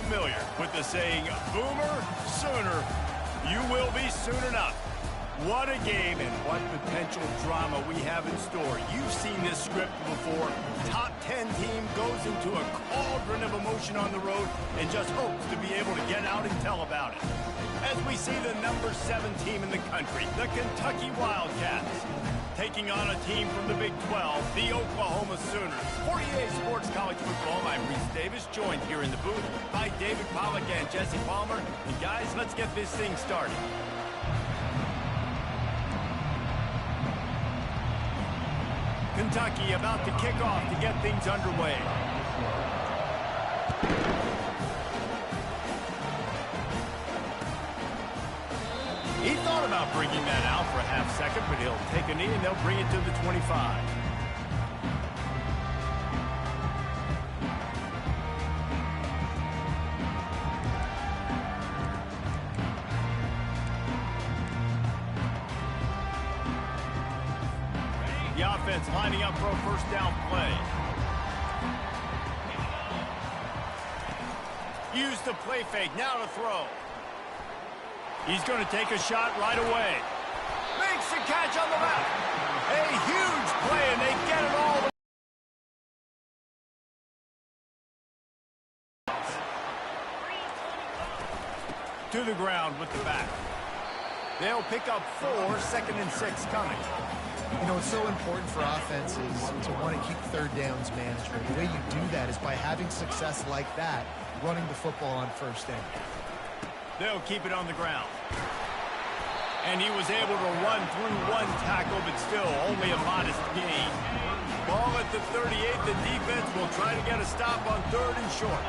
familiar with the saying, Boomer Sooner, you will be soon enough. What a game and what potential drama we have in store. You've seen this script before. Top 10 team goes into a cauldron of emotion on the road and just hopes to be able to get out and tell about it. As we see the number 7 team in the country, the Kentucky Wildcats, taking on a team from the Big 12, the Oklahoma Sooners. 48 Sports College Football, I'm Reese Davis, joined here in the booth by David Pollack and Jesse Palmer. And guys, let's get this thing started. Kentucky about to kick off to get things underway. He thought about bringing that out for a half second, but he'll take a knee and they'll bring it to the 25. The offense lining up for a first down play. Use the play fake, now to throw. He's going to take a shot right away. Makes the catch on the left. A huge play, and they get it all to the ground with the back. They'll pick up 4, 2nd and 6 coming. You know, it's so important for offenses to want to keep third downs management. The way you do that is by having success like that, running the football on first down. They'll keep it on the ground. And he was able to run through 1 tackle, but still only a modest gain. Ball at the 38, the defense will try to get a stop on 3rd and short.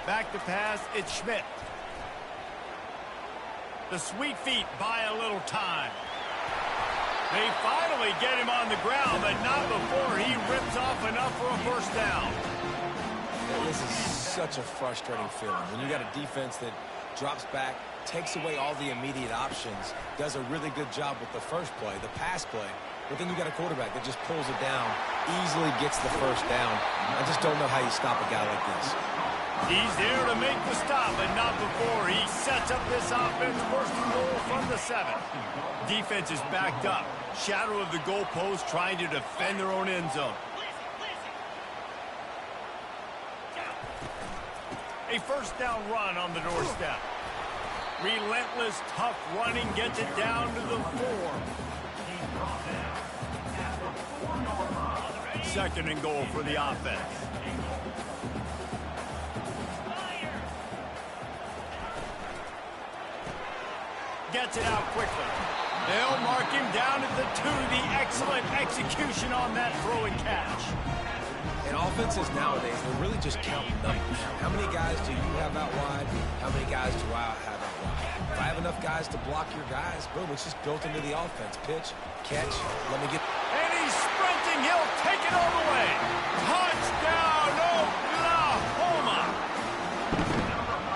Back to pass, it's Schmidt. The sweet feet buy a little time. They finally get him on the ground, but not before he rips off enough for a first down. This is such a frustrating feeling when you got a defense that drops back, takes away all the immediate options, does a really good job with the first play, the pass play, but then you got a quarterback that just pulls it down, easily gets the first down. I just don't know how you stop a guy like this. He's there to make the stop, but not before he sets up this offense. First and goal from the 7. Defense is backed up. Shadow of the goalpost trying to defend their own end zone. A first down run on the doorstep. Relentless, tough running gets it down to the 4. 2nd and goal for the offense. Gets it out quickly. They'll mark him down at the 2. The excellent execution on that throw and catch. And offenses nowadays, they're really just counting numbers. How many guys do you have out wide? How many guys do I have out wide? If I have enough guys to block your guys, boom, it's just built into the offense. Pitch, catch, let me get... And he's sprinting. He'll take it all the way. Touchdown, Oklahoma.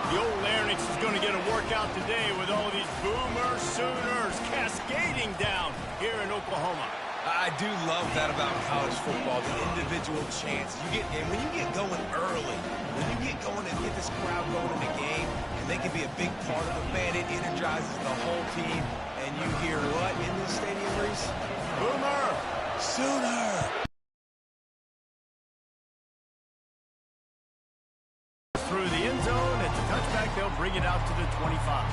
The old Larynx is going to get a workout today with all these Boomer Sooners cascading down here in Oklahoma. I do love that about college football, the individual chance. And when you get going early, when you get going and get this crowd going in the game, and they can be a big part of it, man, it energizes the whole team. And you hear what in this stadium, Reese? Boomer Sooner! Through the end zone, it's a touchback. They'll bring it out to the 25.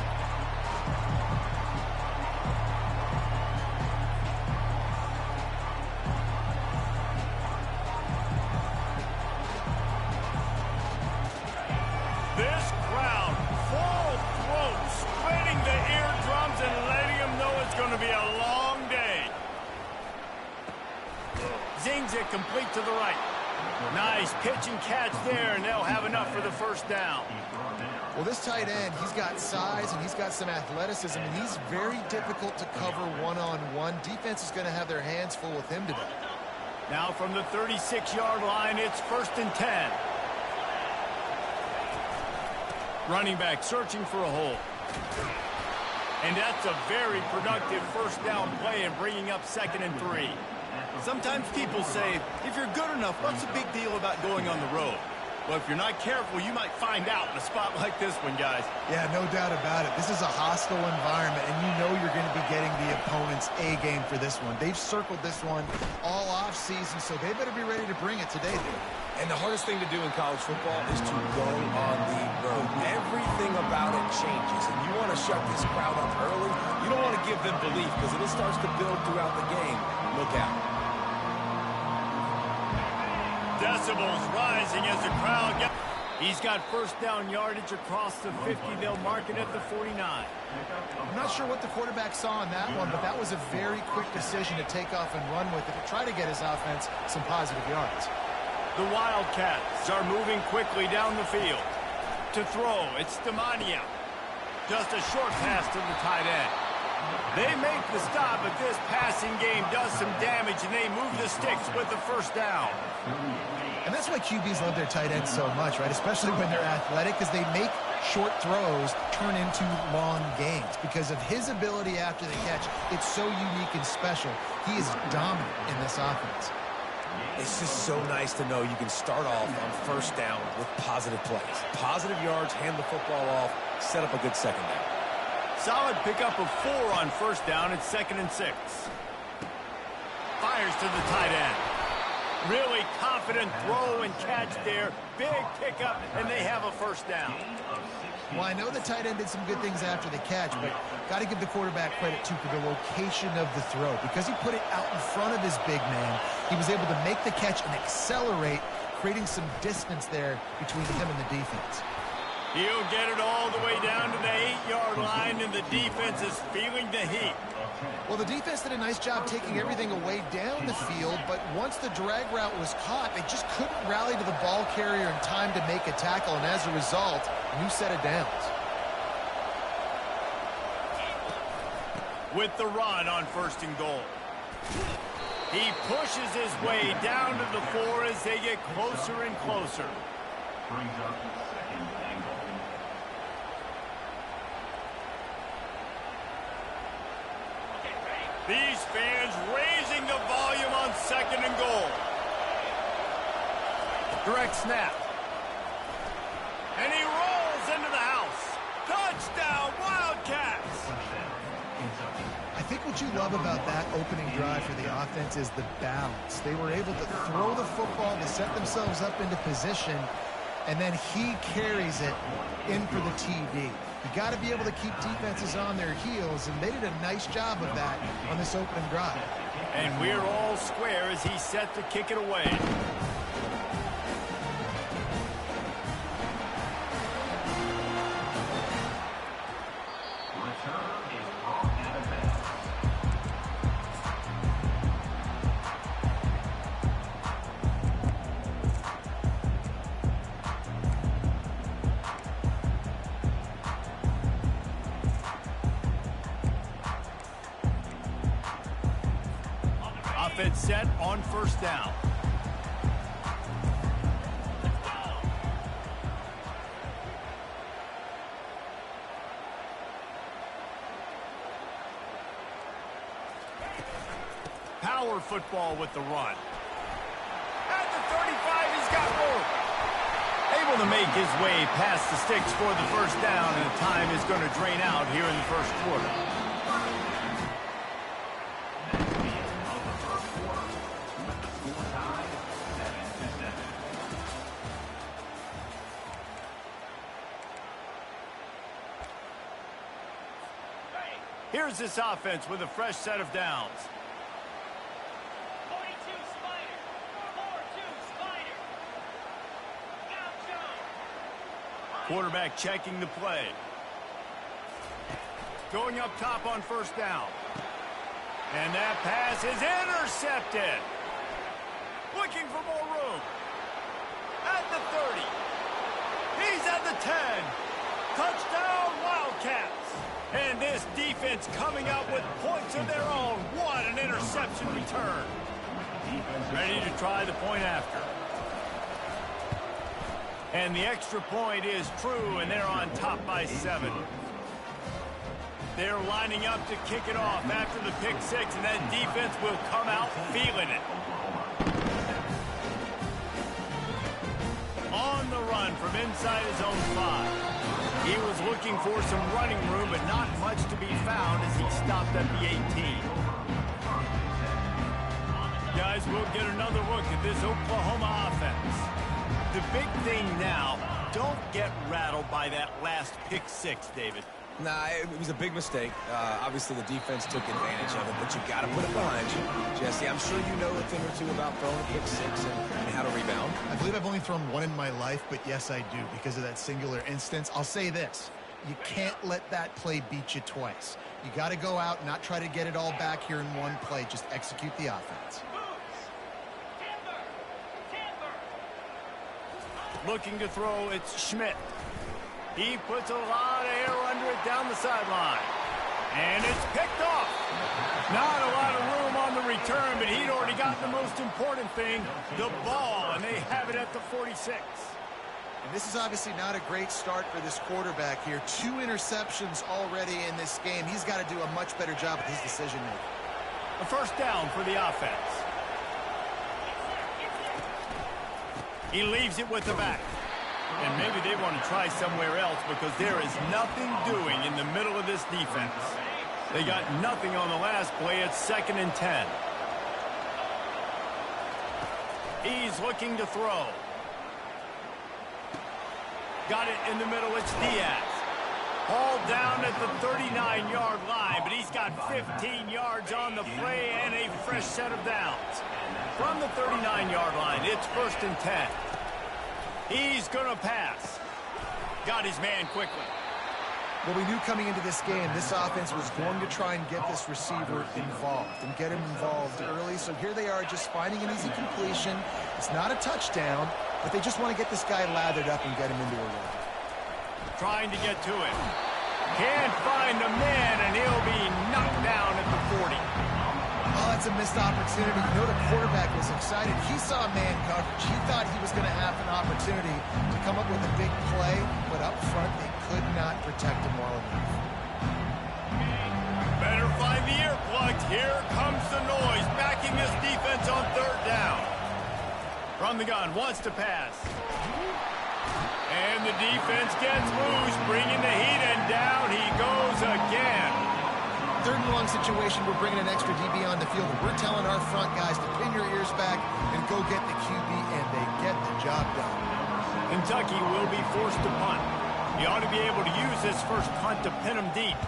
This crowd, full throat, spreading the eardrums and letting them know it's going to be a long day. Zings it complete to the right. Nice pitch and catch there, and they'll have enough for the first down. Well, this tight end, he's got size and he's got some athleticism, and he's very difficult to cover one-on-one. Defense is going to have their hands full with him today. Now from the 36-yard line, it's 1st and 10. Running back searching for a hole. And that's a very productive first down play and bringing up 2nd and 3. Sometimes people say, if you're good enough, what's the big deal about going on the road? Well, if you're not careful, you might find out in a spot like this one, guys. Yeah, no doubt about it. This is a hostile environment, and you know you're going to be getting the opponent's A game for this one. They've circled this one all off season, so they better be ready to bring it today, dude. And the hardest thing to do in college football is to go on the road. Everything about it changes, and you want to shut this crowd up early. You don't want to give them belief, because if it starts to build throughout the game, look out. Decibels rising as the crowd gets... He's got first down yardage across the 50. They'll mark it at the 49. I'm not sure what the quarterback saw on that one, but that was a very quick decision to take off and run with it to try to get his offense some positive yards. The Wildcats are moving quickly down the field. To throw, it's Stamania. Just a short pass to the tight end. They make the stop, but this passing game does some damage, and they move the sticks with the first down. And that's why QBs love their tight ends so much, right? Especially when they're athletic, because they make short throws turn into long gains. Because of his ability after the catch, it's so unique and special. He is dominant in this offense. It's just so nice to know you can start off on first down with positive plays. Positive yards, hand the football off, set up a good second down. Solid pickup of 4 on first down. It's 2nd and 6. Fires to the tight end. Really confident throw and catch there. Big pickup, and they have a first down. Well, I know the tight end did some good things after the catch, but got to give the quarterback credit, too, for the location of the throw. Because he put it out in front of his big man, he was able to make the catch and accelerate, creating some distance there between him and the defense. He'll get it all the way down to the 8-yard line, and the defense is feeling the heat. Well, the defense did a nice job taking everything away down the field, but once the drag route was caught, they just couldn't rally to the ball carrier in time to make a tackle, and as a result, new set of downs. With the run on 1st and goal. He pushes his way down to the 4 as they get closer and closer. Brings up 2nd and goal. These fans raising the volume on 2nd and goal. Direct snap. And he rolls into the house. Touchdown, Wildcats! I think what you love about that opening drive for the offense is the balance. They were able to throw the football to set themselves up into position, and then he carries it in for the TD. You got to be able to keep defenses on their heels, and they did a nice job of that on this opening drive. And we're all square as he's set to kick it away. Offense set on 1st down. Power football with the run. At the 35, he's got room. Able to make his way past the sticks for the first down, and the time is going to drain out here in the 1st quarter. Here's this offense with a fresh set of downs. 42 Spider. 4-2 Spider. Gaucho. Quarterback checking the play. Going up top on 1st down. And that pass is intercepted. Looking for more room. At the 30. He's at the 10. Touchdown, Wildcats. And this defense coming up with points of their own. What an interception return. Ready to try the point after. And the extra point is true, and they're on top by 7. They're lining up to kick it off after the pick six, and that defense will come out feeling it. On the run from inside his own 5. He was looking for some running room, but not much to be found as he stopped at the 18. Guys, we'll get another look at this Oklahoma offense. The big thing now, don't get rattled by that last pick six, David. Nah, it was a big mistake. Obviously, the defense took advantage of it, but you got to put it behind you. Jesse, I'm sure you know a thing or two about throwing a pick six and how to rebound. I believe I've only thrown one in my life, but yes, I do, because of that singular instance. I'll say this. You can't let that play beat you twice. You got to go out and not try to get it all back here in one play. Just execute the offense. Looking to throw, it's Schmidt. He puts a lot of air under it down the sideline. And it's picked off. Not a lot of room on the return, but he'd already got the most important thing, the ball, and they have it at the 46. And this is obviously not a great start for this quarterback here. 2 interceptions already in this game. He's got to do a much better job with his decision-making. A first down for the offense. He leaves it with the back. And maybe they want to try somewhere else because there is nothing doing in the middle of this defense. They got nothing on the last play. It's 2nd and 10. He's looking to throw. Got it in the middle. It's Diaz. Hauled down at the 39-yard line, but he's got 15 yards on the play and a fresh set of downs. From the 39-yard line, it's 1st and 10. He's going to pass. Got his man quickly. Well, we knew coming into this game, this offense was going to try and get this receiver involved and get him involved early. So here they are just finding an easy completion. It's not a touchdown, but they just want to get this guy lathered up and get him into a run. Trying to get to him. Can't find the man, and he'll be knocked down at the 40. Oh, that's a missed opportunity. You know the quarterback was excited. He saw man coverage. He thought he was going to have an opportunity to come up with a big play, but up front they could not protect him well enough. Better find the earplugs. Here comes the noise, backing this defense on 3rd down. From the gun, wants to pass. And the defense gets loose, bringing the heat, and down he goes again. 3rd and long situation, we're bringing an extra DB on the field, and we're telling our front guys to pin your ears back and go get the QB, and they get the job done. Kentucky will be forced to punt. He ought to be able to use this first punt to pin him deep.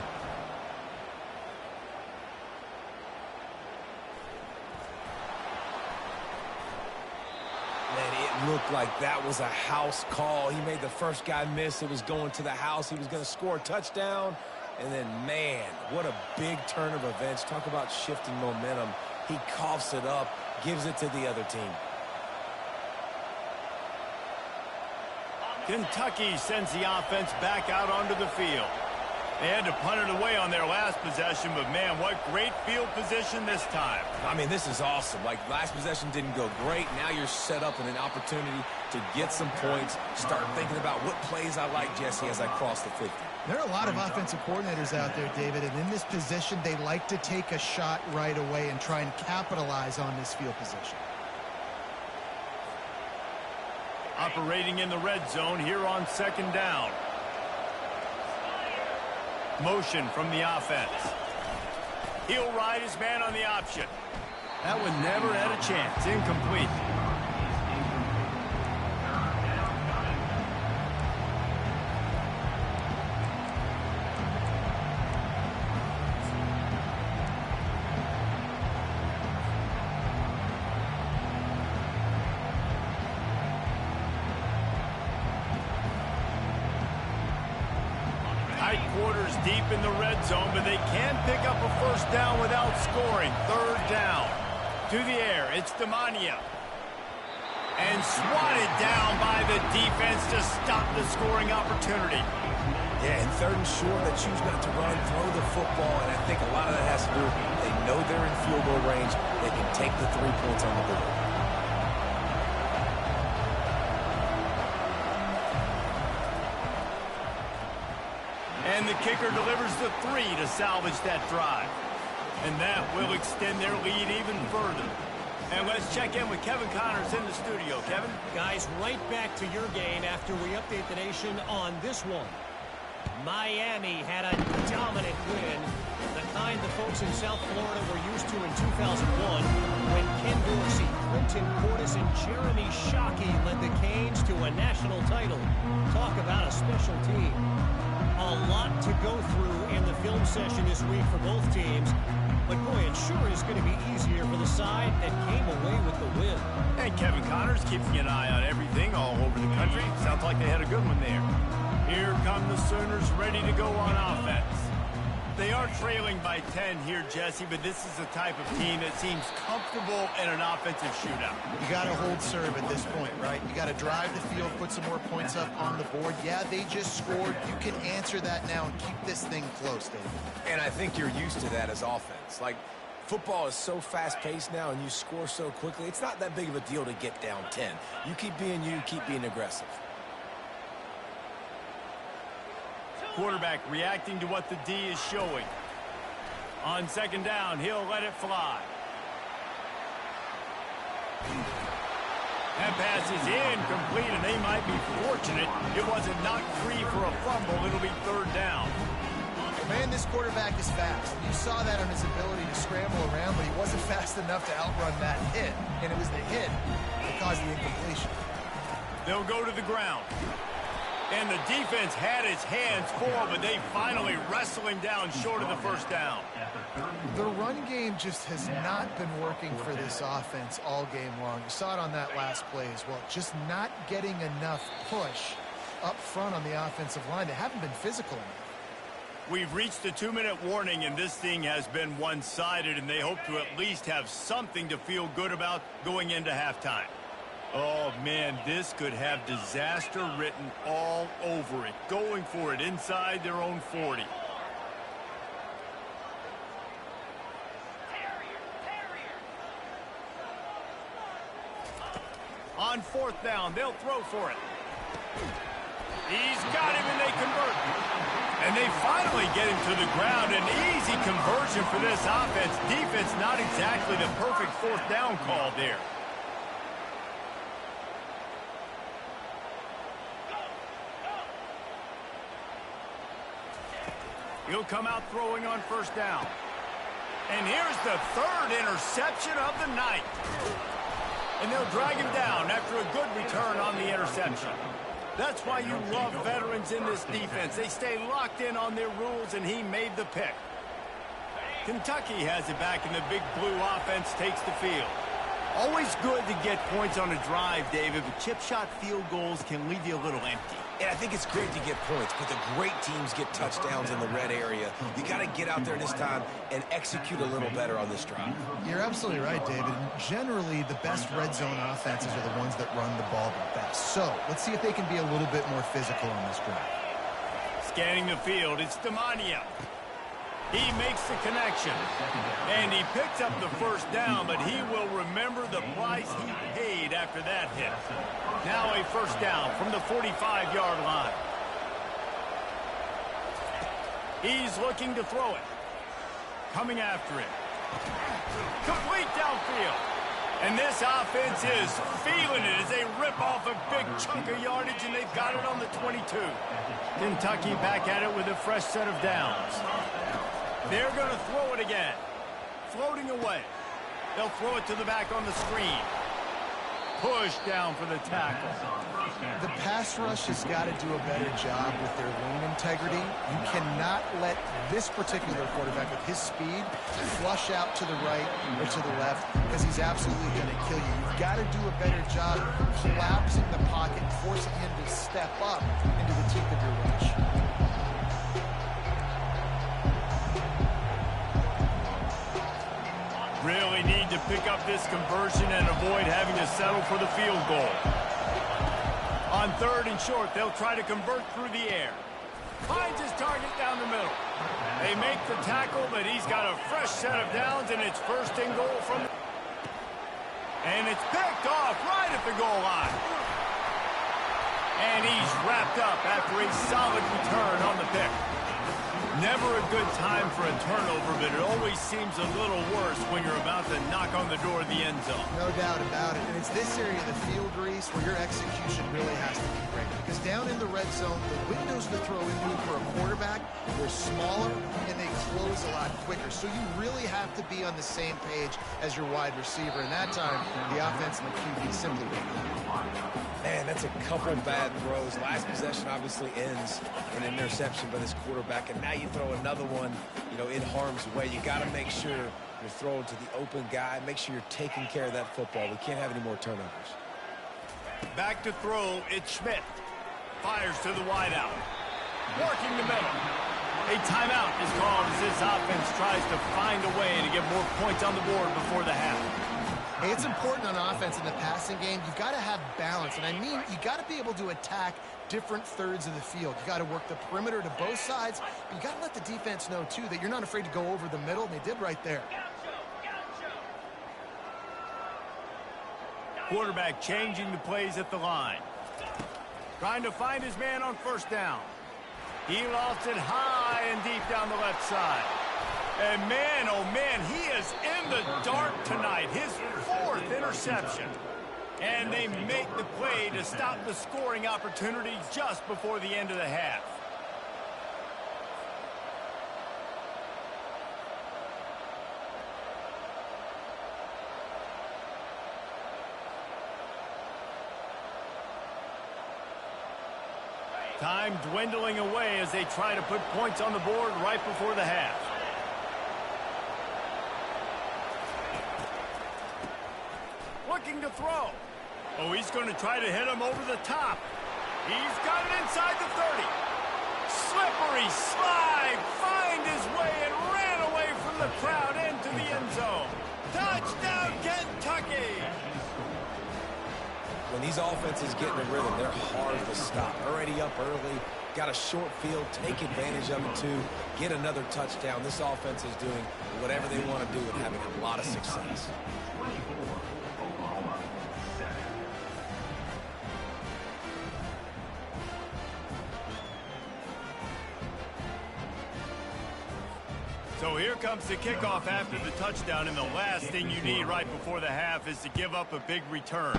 Man, it looked like that was a house call. He made the first guy miss. It was going to the house. He was going to score a touchdown. And then, man, what a big turn of events. Talk about shifting momentum. He coughs it up, gives it to the other team. Kentucky sends the offense back out onto the field. They had to punt it away on their last possession, but, man, what great field position this time. I mean, this is awesome. Like, last possession didn't go great. Now you're set up in an opportunity to get some points, start thinking about what plays I like, Jesse, as I cross the 50. There are a lot of offensive coordinators out there, David, and in this position, they like to take a shot right away and try and capitalize on this field position. Operating in the red zone here on 2nd down. Motion from the offense. He'll ride his man on the option. That one never had a chance. Incomplete. Tight quarters deep in the red zone, but they can't pick up a first down without scoring. 3rd down. To the air, it's Demania. And swatted down by the defense to stop the scoring opportunity. Yeah, and 3rd and short, they choose not to run, throw the football, and I think a lot of that has to do with they know they're in field goal range. They can take the 3 points on the board. And the kicker delivers the 3 to salvage that drive. And that will extend their lead even further. And let's check in with Kevin Connors in the studio. Kevin? Guys, right back to your game after we update the nation on this one. Miami had a dominant win, the kind the folks in South Florida were used to in 2001 when Ken Dorsey, Clinton Portis, and Jeremy Shockey led the Canes to a national title. Talk about a special team. A lot to go through in the film session this week for both teams. But boy, it sure is going to be easier for the side that came away with the win. And Kevin Connors keeping an eye on everything all over the country. Sounds like they had a good one there. Here come the Sooners ready to go on offense. They are trailing by 10 here, Jesse, but this is the type of team that seems comfortable in an offensive shootout. You got to hold serve at this point, right? You got to drive the field, put some more points up on the board. Yeah, they just scored. You can answer that now and keep this thing close, David. And I think you're used to that as offense. Like, football is so fast-paced now and you score so quickly, it's not that big of a deal to get down 10. You keep being you, keep being aggressive. Quarterback reacting to what the D is showing. On second down, he'll let it fly. That pass is incomplete, and they might be fortunate it wasn't knocked free for a fumble. It'll be third down. Man, this quarterback is fast. You saw that on his ability to scramble around, but he wasn't fast enough to outrun that hit. And it was the hit that caused the incompletion. They'll go to the ground. And the defense had its hands full, but they finally wrestle him down short of the first down. The run game just has not been working for this offense all game long. You saw it on that last play as well. Just not getting enough push up front on the offensive line. They haven't been physical enough. We've reached the 2-minute warning, and this thing has been one-sided, and they hope to at least have something to feel good about going into halftime. Oh, man, this could have disaster written all over it. Going for it inside their own 40. On fourth down, they'll throw for it. He's got him, and they convert. And they finally get him to the ground. An easy conversion for this offense. Defense, not exactly the perfect fourth down call there. He'll come out throwing on first down. And here's the third interception of the night. And they'll drag him down after a good return on the interception. That's why you love veterans in this defense. They stay locked in on their rules, and he made the pick. Kentucky has it back, and the big blue offense takes the field. Always good to get points on a drive, David, but chip shot field goals can leave you a little empty. And I think it's great to get points, but the great teams get touchdowns in the red area. You got to get out there this time and execute a little better on this drive. You're absolutely right, David. Generally, the best red zone offenses are the ones that run the ball the best. So let's see if they can be a little bit more physical on this drive. Scanning the field, it's Demania. He makes the connection, and he picks up the first down, but he will remember the price he paid after that hit. Now a first down from the 45-yard line. He's looking to throw it. Coming after it. Complete downfield. And this offense is feeling it as they rip off a big chunk of yardage, and they've got it on the 22. Kentucky back at it with a fresh set of downs. They're going to throw it again. Floating away. They'll throw it to the back on the screen. Push down for the tackle. The pass rush has got to do a better job with their lane integrity. You cannot let this particular quarterback with his speed flush out to the right or to the left, because he's absolutely going to kill you. You've got to do a better job collapsing the pocket, forcing him to step up into the teeth of your rush. Really need to pick up this conversion and avoid having to settle for the field goal. On third and short, they'll try to convert through the air. Finds his target down the middle. They make the tackle, but he's got a fresh set of downs, and it's first and goal from... And it's picked off right at the goal line. And he's wrapped up after a solid return on the pick. Never a good time for a turnover, but it always seems a little worse when you're about to knock on the door of the end zone. No doubt about it. And it's this area of the field, Reese, where your execution really has to be great. Because down in the red zone, the windows to throw into for a quarterback, they're smaller and they close a lot quicker. So you really have to be on the same page as your wide receiver. And that time, the offense and the QB simply didn't. Man, that's a couple bad throws. Last possession obviously ends in an interception by this quarterback, and now you throw another one, in harm's way. You got to make sure you're throwing to the open guy. Make sure you're taking care of that football. We can't have any more turnovers. Back to throw, it's Schmidt. Fires to the wideout. Working the middle. A timeout is called as this offense tries to find a way to get more points on the board before the half. Hey, it's important on offense in the passing game. You've got to have balance. And I mean, you got to be able to attack different thirds of the field. You got to work the perimeter to both sides. But you got to let the defense know, too, that you're not afraid to go over the middle. And they did right there. Quarterback changing the plays at the line. Trying to find his man on first down. He lofts it high and deep down the left side. And man, oh man, he is in the dark tonight. His 4th interception. And they make the play to stop the scoring opportunity just before the end of the half. Time dwindling away as they try to put points on the board right before the half. Looking to throw. Oh, he's going to try to hit him over the top. He's got it inside the 30. Slippery slide. Find his way and ran away from the crowd into the end zone. Touchdown, Kentucky. When these offenses get in a rhythm, they're hard to stop. Already up early, got a short field, take advantage of it too, get another touchdown. This offense is doing whatever they want to do and having a lot of success. So here comes the kickoff after the touchdown, and the last thing you need right before the half is to give up a big return.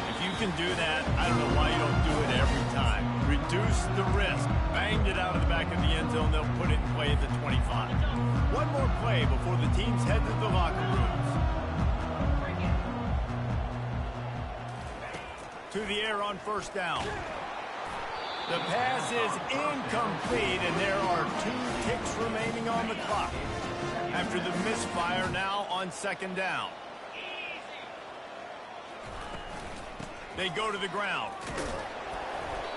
If you can do that, I don't know why you don't do it every time. Reduce the risk. Banged it out of the back of the end zone. They'll put it in play at the 25. One more play before the teams head to the locker rooms. To the air on first down. The pass is incomplete, and there are 2 ticks remaining on the clock. After the misfire, now on second down. They go to the ground.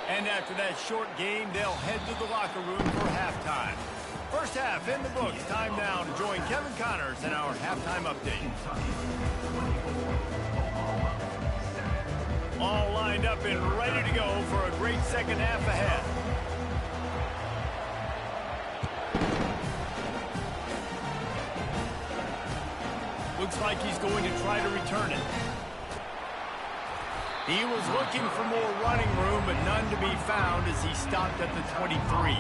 And after that short game, they'll head to the locker room for halftime. First half in the books. Time now to join Kevin Connors in our halftime update. All lined up and ready to go for a great second half ahead. Looks like he's going to try to return it. He was looking for more running room, but none to be found as he stopped at the 23.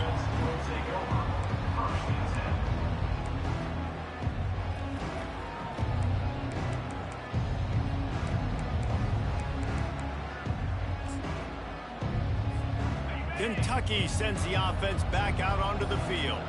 Kentucky sends the offense back out onto the field.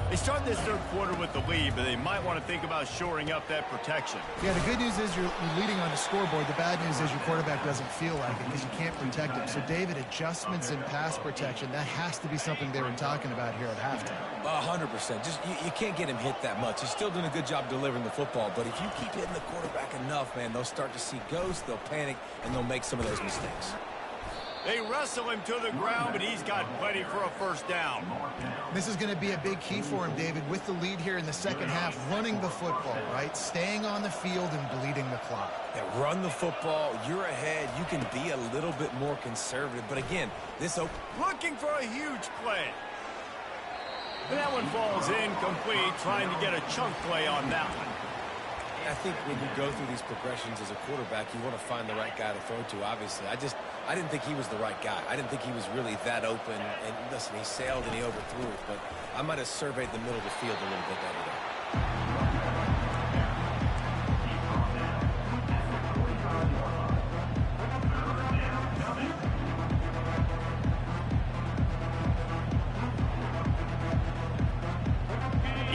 They start this third quarter with the lead, but they might want to think about shoring up that protection. Yeah, the good news is you're leading on the scoreboard. The bad news is your quarterback doesn't feel like it because you can't protect him. So, David, adjustments in pass protection, that has to be something they were talking about here at halftime. 100%. Just you can't get him hit that much. He's still doing a good job delivering the football, but if you keep hitting the quarterback enough, man, they'll start to see ghosts, they'll panic, and they'll make some of those mistakes. They wrestle him to the ground, but he's got plenty for a first down. This is going to be a big key for him, David, with the lead here in the second half, running the football, right? Staying on the field and bleeding the clock. Yeah, run the football. You're ahead. You can be a little bit more conservative. But again, looking for a huge play. And that one falls incomplete, trying to get a chunk play on that one. I think when you go through these progressions as a quarterback, you want to find the right guy to throw to, obviously. I I didn't think he was the right guy. I didn't think he was really that open. And listen, he sailed and he overthrew it, but I might have surveyed the middle of the field a little bit better there.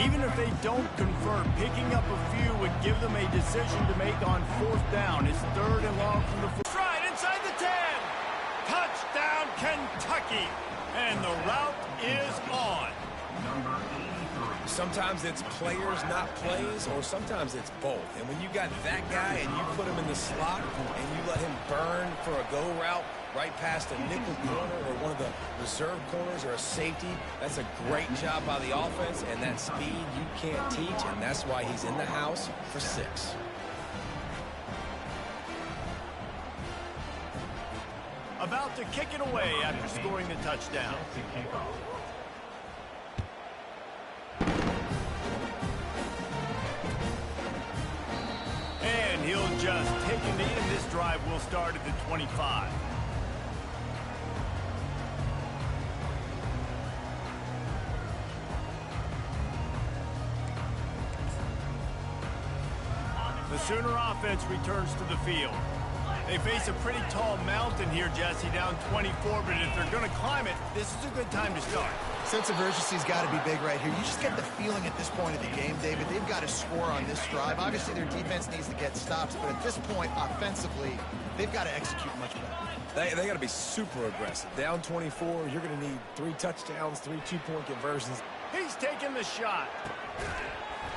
Even if they don't convert, picking up a few would give them a decision to make on 4th down. It's 3rd and long from the 4th. Right inside the 10. Touchdown, Kentucky. And the route is on. Sometimes it's players, not plays, or sometimes it's both. And when you got that guy and you put him in the slot and you let him burn for a go route right past a nickel corner or one of the reserve corners or a safety, that's a great job by the offense, and that speed you can't teach, and that's why he's in the house for 6. About to kick it away after scoring the touchdown. And he'll just take a knee, and this drive will start at the 25. The Sooner offense returns to the field. They face a pretty tall mountain here, Jesse, down 24, but if they're going to climb it, this is a good time to start. Sense of urgency's got to be big right here. You just get the feeling at this point of the game, David, they've got to score on this drive. Obviously, their defense needs to get stops, but at this point, offensively, they've got to execute much better. They got to be super aggressive. Down 24, you're going to need 3 touchdowns, 3 two-point conversions. He's taking the shot.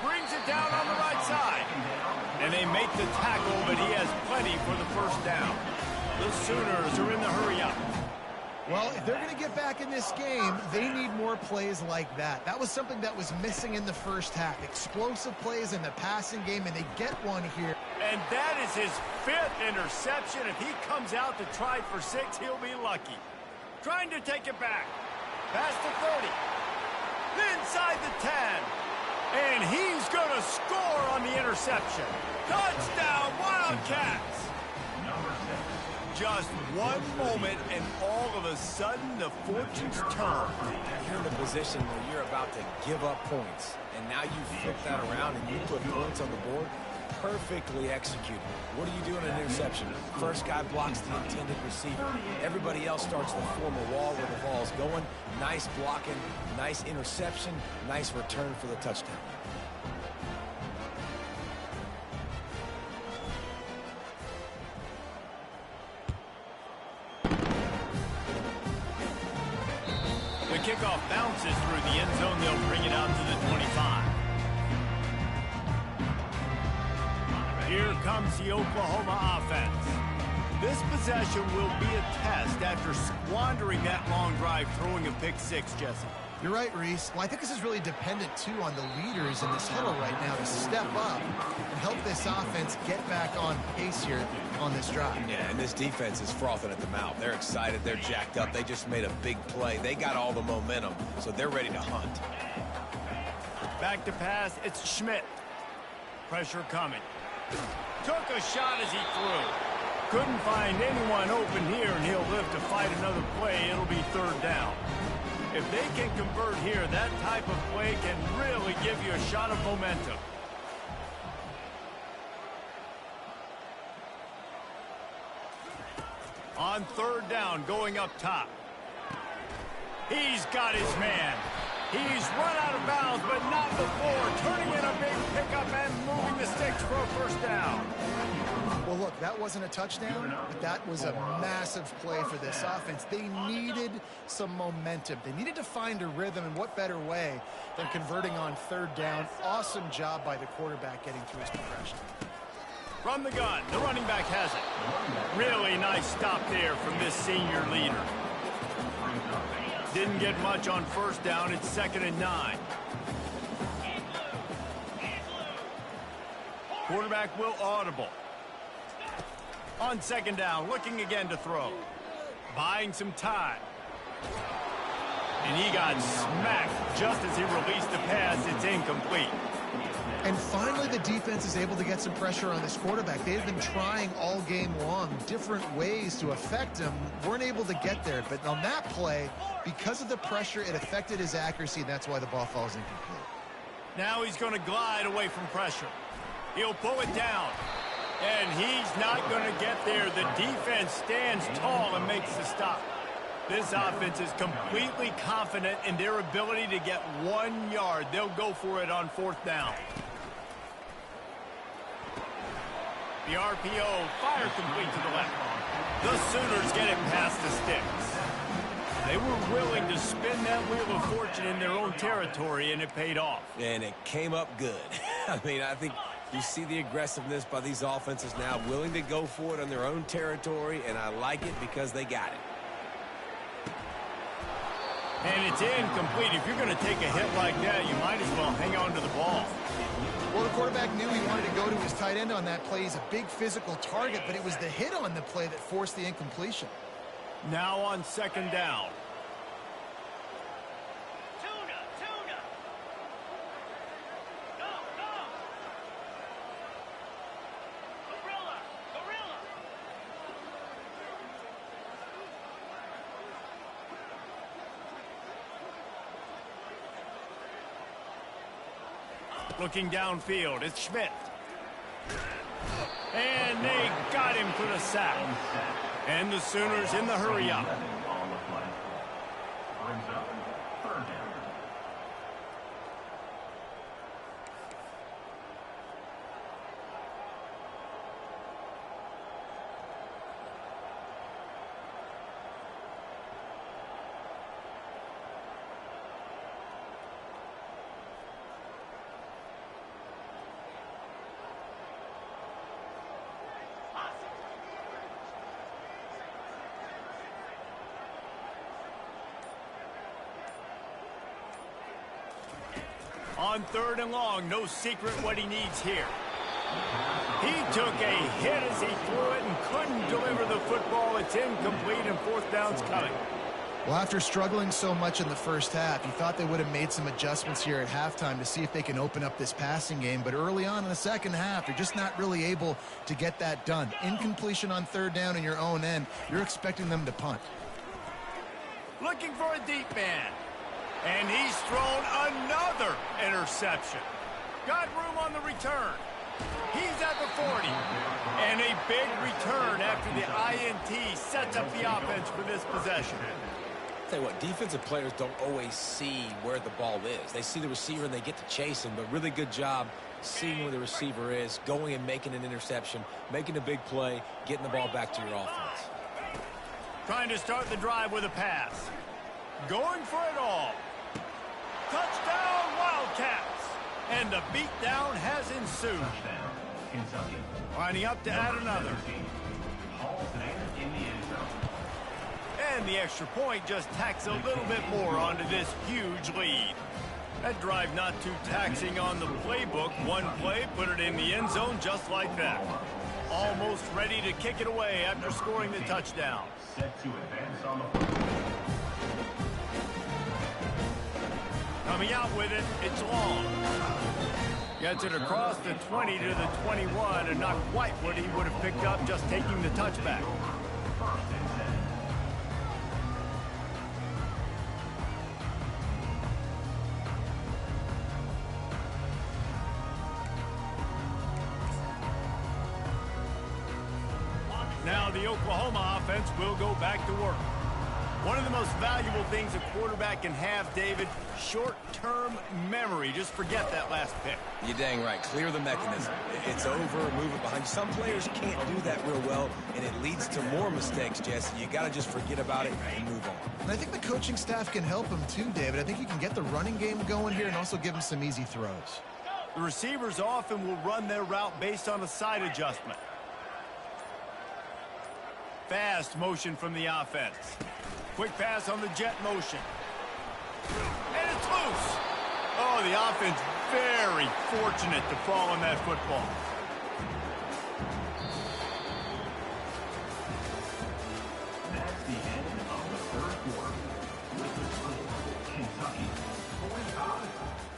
Brings it down on the right side. And they make the tackle, but he has plenty for the 1st down. The Sooners are in the hurry-up. Well, if they're going to get back in this game, they need more plays like that. That was something that was missing in the first half. Explosive plays in the passing game, and they get one here. And that is his 5th interception. If he comes out to try for 6, he'll be lucky. Trying to take it back. Past the 30. Inside the 10. And he's going to score on the interception. Touchdown, Wildcats! Just one moment, and all of a sudden, the fortunes turn. You're in a position where you're about to give up points, and now you flip that around and you put points on the board. Perfectly executed. What do you do in an interception? First guy blocks the intended receiver. Everybody else starts to form a wall where the ball's going. Nice blocking, nice interception, nice return for the touchdown. The kickoff bounces through the end zone. They'll bring it out to the 25. Here comes the Oklahoma offense. This possession will be a test after squandering that long drive, throwing a pick-6, Jesse. You're right, Reese. Well, I think this is really dependent, too, on the leaders in this huddle right now to step up and help this offense get back on pace here on this drive. Yeah, and this defense is frothing at the mouth. They're excited. They're jacked up. They just made a big play. They got all the momentum, so they're ready to hunt. Back to pass. It's Schmidt. Pressure coming. Took a shot as he threw. Couldn't find anyone open here, and he'll live to fight another play. It'll be 3rd down. If they can convert here, that type of play can really give you a shot of momentum. On 3rd down, going up top. He's got his man. He's run out of bounds, but not before. Turning in a big pickup and moving the sticks for a 1st down. Well, look, that wasn't a touchdown, but that was a massive play for this offense. They needed some momentum. They needed to find a rhythm, and what better way than converting on 3rd down. Awesome job by the quarterback getting through his progression. From the gun, the running back has it. Really nice stop there from this senior leader. Didn't get much on 1st down. It's 2nd and 9. Quarterback will audible. On 2nd down, looking again to throw. Buying some time. And he got smacked just as he released the pass. It's incomplete. And finally, the defense is able to get some pressure on this quarterback. They've been trying all game long different ways to affect him. Weren't able to get there. But on that play, because of the pressure, it affected his accuracy, and that's why the ball falls incomplete. Now he's going to glide away from pressure. He'll pull it down. And he's not going to get there. The defense stands tall and makes the stop. This offense is completely confident in their ability to get 1 yard. They'll go for it on 4th down. The RPO fired complete to the left. The Sooners get it past the sticks. They were willing to spin that wheel of fortune in their own territory, and it paid off. And it came up good. I mean, I think you see the aggressiveness by these offenses now, willing to go for it on their own territory, and I like it because they got it. And it's incomplete. If you're going to take a hit like that, you might as well hang on to the ball. Well, the quarterback knew he wanted to go to his tight end on that play. He's a big physical target, but it was the hit on the play that forced the incompletion. Now on 2nd down. Tuna, tuna. Go, go. Gorilla, gorilla. Looking downfield, it's Schmidt. And they got him for the sack. And the Sooners in the hurry up. On the play. Brings up 3rd down. On 3rd and long, no secret what he needs here. He took a hit as he threw it and couldn't deliver the football. It's incomplete, and 4th down's coming. Well, after struggling so much in the first half, you thought they would have made some adjustments here at halftime to see if they can open up this passing game. But early on in the second half, they're just not really able to get that done. Incompletion on 3rd down in your own end, you're expecting them to punt. Looking for a deep man. And he's thrown another interception. Got room on the return. He's at the 40. And a big return after the INT sets up the offense for this possession. Tell you what, defensive players don't always see where the ball is. They see the receiver and they get to chase him, but really good job seeing where the receiver is, going and making an interception, making a big play, getting the ball back to your offense. Trying to start the drive with a pass. Going for it all. Touchdown, Wildcats! And the beatdown has ensued. Touchdown, Kentucky. Lining up to add another. Hall's there in the end zone. And the extra point just tacks a little bit more onto this huge lead. That drive not too taxing on the playbook. One play, put it in the end zone just like that. Almost ready to kick it away after scoring the touchdown. Set to advance on the football. Coming out with it, it's long. Gets it across the 20 to the 21, and not quite what he would have picked up just taking the touchback. 1st and 10. Now the Oklahoma offense will go back to work. One of the most valuable things a quarterback can have, David, short-term memory. Just forget that last pick. You're dang right. Clear the mechanism. It's over, move it behind you. Some players can't do that real well, and it leads to more mistakes, Jesse. You got to just forget about it and move on. And I think the coaching staff can help him too, David. I think you can get the running game going here and also give him some easy throws. The receivers often will run their route based on a side adjustment. Fast motion from the offense. Quick pass on the jet motion. And it's loose. Oh, the offense very fortunate to fall on that football. That's the end of the 3rd quarter. With the score, Kentucky 45,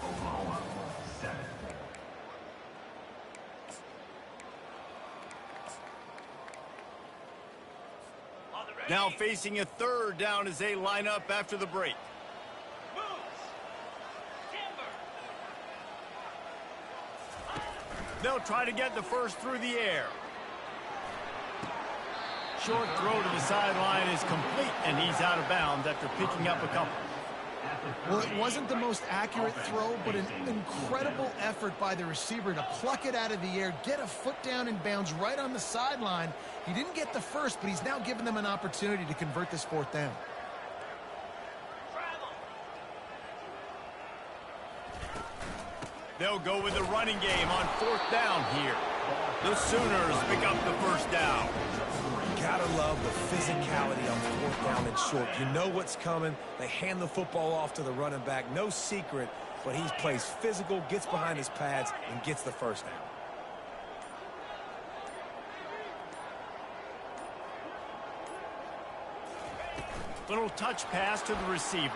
Oklahoma 7. Now facing a third down as they line up after the break. They'll try to get the first through the air. Short throw to the sideline is complete, and he's out of bounds after picking up a couple. Well, it wasn't the most accurate throw, but an incredible effort by the receiver to pluck it out of the air, get a foot down in bounds right on the sideline. He didn't get the first, but he's now given them an opportunity to convert this fourth down. They'll go with the running game on fourth down here. The Sooners pick up the first down. Gotta love the physicality on fourth down and short. You know what's coming. They hand the football off to the running back. No secret, but he plays physical, gets behind his pads, and gets the first down. Little touch pass to the receiver.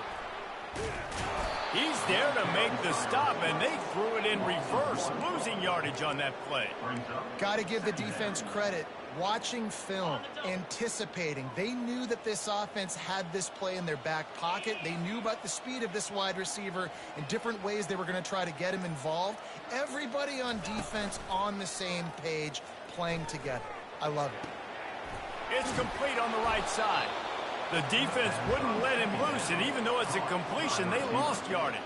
He's there to make the stop, and they threw it in reverse, losing yardage on that play. Got to give the defense credit. Watching film, anticipating. They knew that this offense had this play in their back pocket. They knew about the speed of this wide receiver and different ways they were going to try to get him involved. Everybody on defense on the same page, playing together. I love it. It's complete on the right side. The defense wouldn't let him loose, and even though it's a completion, they lost yardage.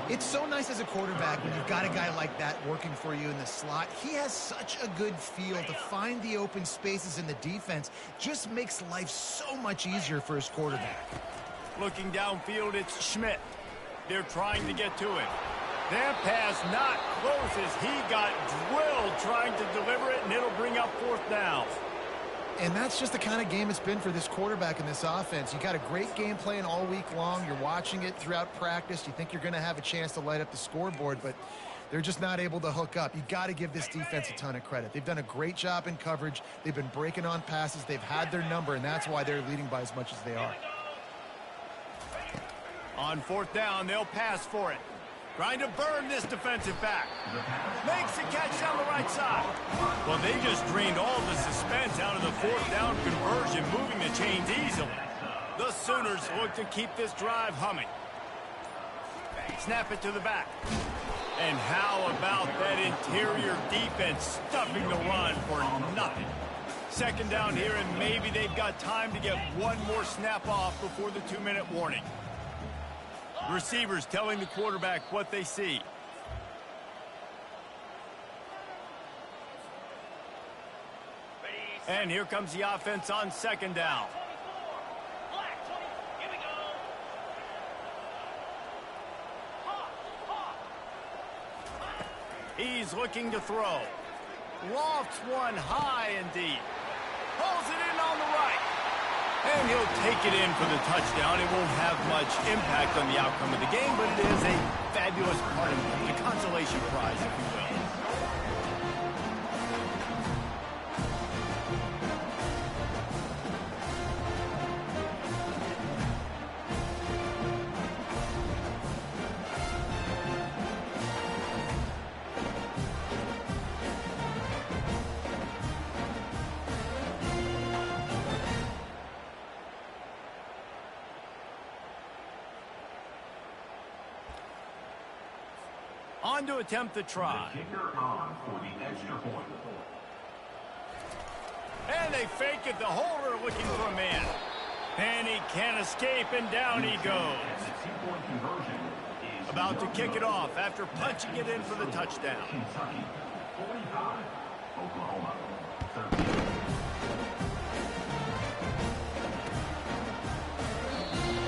It's so nice as a quarterback when you've got a guy like that working for you in the slot. He has such a good feel to find the open spaces in the defense. Just makes life so much easier for his quarterback. Looking downfield, it's Schmidt. They're trying to get to him. That pass not close as he got drilled trying to deliver it, and it'll bring up fourth down. And that's just the kind of game it's been for this quarterback in this offense. You got a great game plan all week long. You're watching it throughout practice. You think you're going to have a chance to light up the scoreboard, but they're just not able to hook up. You got to give this defense a ton of credit. They've done a great job in coverage. They've been breaking on passes. They've had their number, and that's why they're leading by as much as they are. On fourth down, they'll pass for it. Trying to burn this defensive back. Makes the catch down the right side. Well, they just drained all the suspense out of the fourth down conversion, moving the chains easily. The Sooners look to keep this drive humming. Snap it to the back. And how about that interior defense stuffing the run for nothing? Second down here, and maybe they've got time to get one more snap off before the 2-minute warning. Receivers telling the quarterback what they see. And here comes the offense on second down. He's looking to throw. Lofts one high and deep. Pulls it in on the right. And he'll take it in for the touchdown. It won't have much impact on the outcome of the game, but it is a fabulous part of it. The consolation prize, if you will. On to attempt the try. Kicker on for the extra point. And they fake it. The holder looking for a man. And he can't escape, and down he goes. About to kick it off after punching it in for the touchdown. Kentucky, 45, Oklahoma, 13.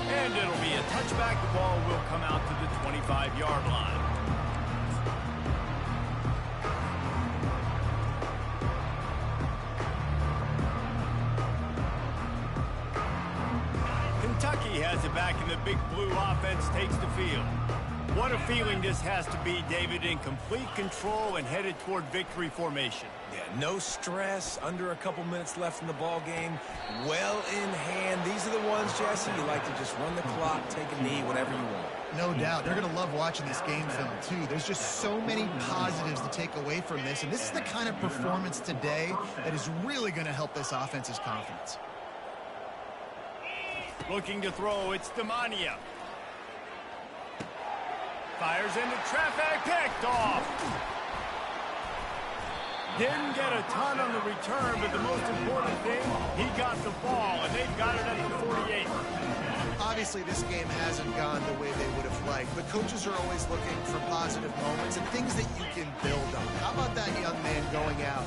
And it'll be a touchback. The ball will come out to the 25-yard line. Kentucky has it back, and the Big Blue offense takes the field. What a feeling this has to be, David, in complete control and headed toward victory formation. Yeah, no stress, under a couple minutes left in the ball game, well in hand. These are the ones, Jesse, you like to just run the clock, take a knee, whatever you want. No doubt. They're going to love watching this game film, too. There's just so many positives to take away from this, and this is the kind of performance today that is really going to help this offense's confidence. Looking to throw, it's Demania. Fires into traffic, picked off. Didn't get a ton on the return, but the most important thing, he got the ball, and they've got it at the 48. Obviously, this game hasn't gone the way they would have liked, but coaches are always looking for positive moments and things that you can build on. How about that young man going out,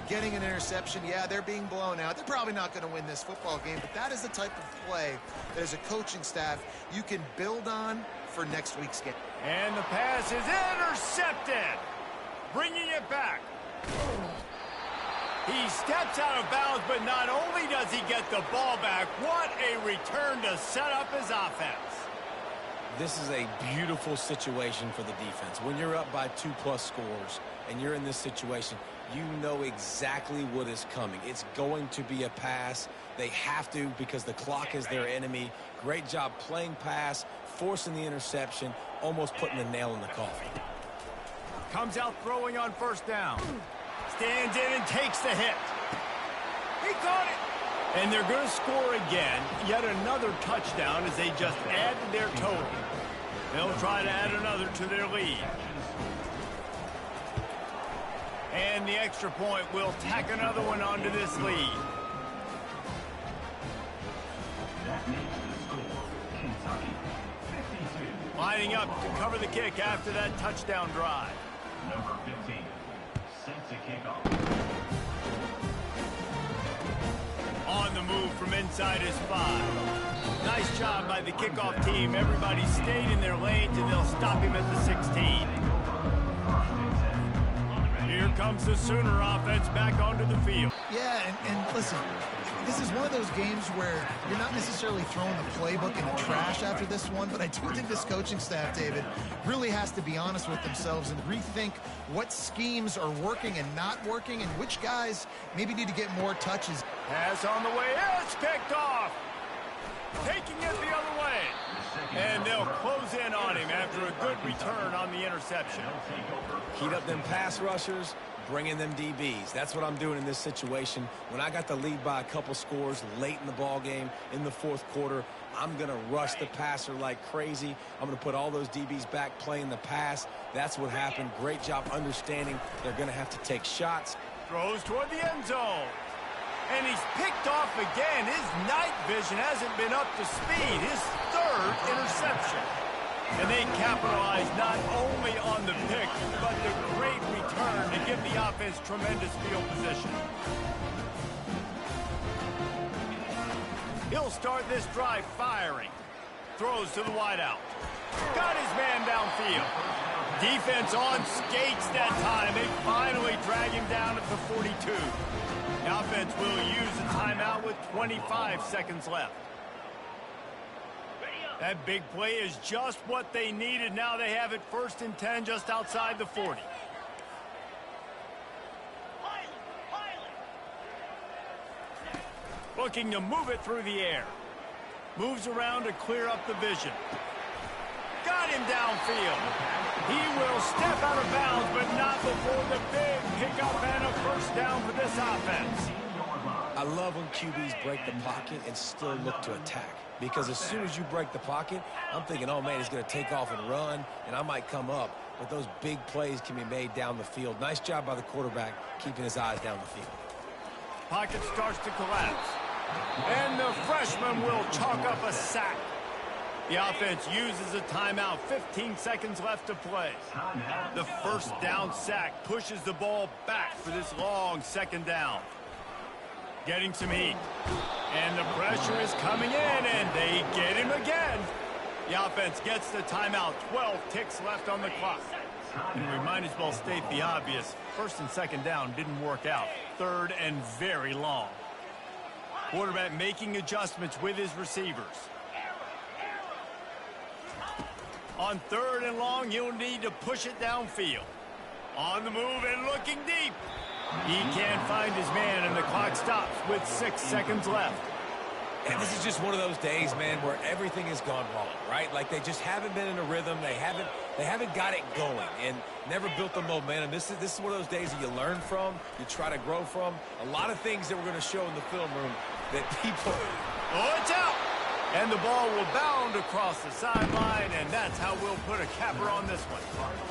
getting an interception? Yeah, they're being blown out. They're probably not going to win this football game, but that is the type of play that as a coaching staff you can build on for next week's game. And the pass is intercepted, bringing it back. He steps out of bounds, but not only does he get the ball back, what a return to set up his offense. This is a beautiful situation for the defense. When you're up by 2+ scores and you're in this situation, you know exactly what is coming. It's going to be a pass. They have to because the clock is their enemy. Great job playing pass, forcing the interception, almost putting the nail in the coffin. Comes out throwing on first down. Stands in and takes the hit. He caught it. And they're going to score again. Yet another touchdown as they just add to their total. They'll try to add another to their lead. And the extra point will tack another one onto this lead. That makes the score Kentucky 52. Lining up to cover the kick after that touchdown drive. Number 15, set to kick off. On the move from inside his 5. Nice job by the kickoff team. Everybody stayed in their lanes, and they'll stop him at the 16. Here comes the Sooner offense back onto the field. Yeah, and listen, this is one of those games where you're not necessarily throwing the playbook in the trash after this one, but I do think this coaching staff, David, really has to be honest with themselves and rethink what schemes are working and not working and which guys maybe need to get more touches. Pass on the way. It's picked off. Taking it the other way. And they'll close in on him after a good return on the interception. Heat up them pass rushers, bring in them DBs. That's what I'm doing in this situation. When I got the lead by a couple scores late in the ball game, in the fourth quarter, I'm going to rush the passer like crazy. I'm going to put all those DBs back playing the pass. That's what happened. Great job understanding they're going to have to take shots. Throws toward the end zone. And he's picked off again. His night vision hasn't been up to speed. His third interception. And they capitalize not only on the pick, but the great return to give the offense tremendous field position. He'll start this drive firing. Throws to the wideout. Got his man downfield. Defense on skates that time. They finally drag him down at the 42. The offense will use a timeout with 25 seconds left. That big play is just what they needed. Now they have it 1st and 10 just outside the 40. Looking to move it through the air. Moves around to clear up the vision. Got him downfield. He will step out of bounds, but not before the big pickup and a first down for this offense. I love when QBs break the pocket and still look to attack. Because as soon as you break the pocket, I'm thinking, oh, man, he's going to take off and run, and I might come up. But those big plays can be made down the field. Nice job by the quarterback keeping his eyes down the field. Pocket starts to collapse. And the freshman will chalk up a sack. The offense uses a timeout. 15 seconds left to play. The first down sack pushes the ball back for this long second down. Getting some heat. And the pressure is coming in, and they get him again. The offense gets the timeout. 12 ticks left on the clock. And we might as well state the obvious. 1st and 2nd down didn't work out. 3rd and very long. Quarterback making adjustments with his receivers. On 3rd and long, he'll need to push it downfield. On the move and looking deep. He can't find his man, and the clock stops with 6 seconds left. And this is just one of those days, man, where everything has gone wrong, right? Like they just haven't been in a rhythm. They haven't got it going and never built the momentum. This is one of those days that you learn from, you try to grow from. A lot of things that we're going to show in the film room that people... Oh, it's out! And the ball will bound across the sideline, and that's how we'll put a capper on this one.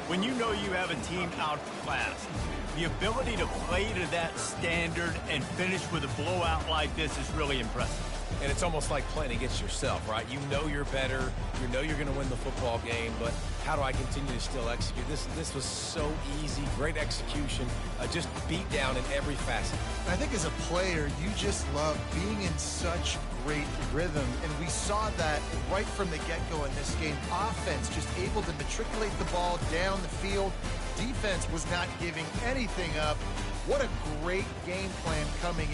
When you know you have a team outclassed, the ability to play to that standard and finish with a blowout like this is really impressive. And it's almost like playing against yourself, right? You know you're better. You know you're going to win the football game, but how do I continue to still execute? This was so easy, great execution, just beat down in every facet. I think as a player, you just love being in such great rhythm, and we saw that right from the get-go in this game. Offense just able to matriculate the ball down the field. Defense was not giving anything up. What a great game plan coming in.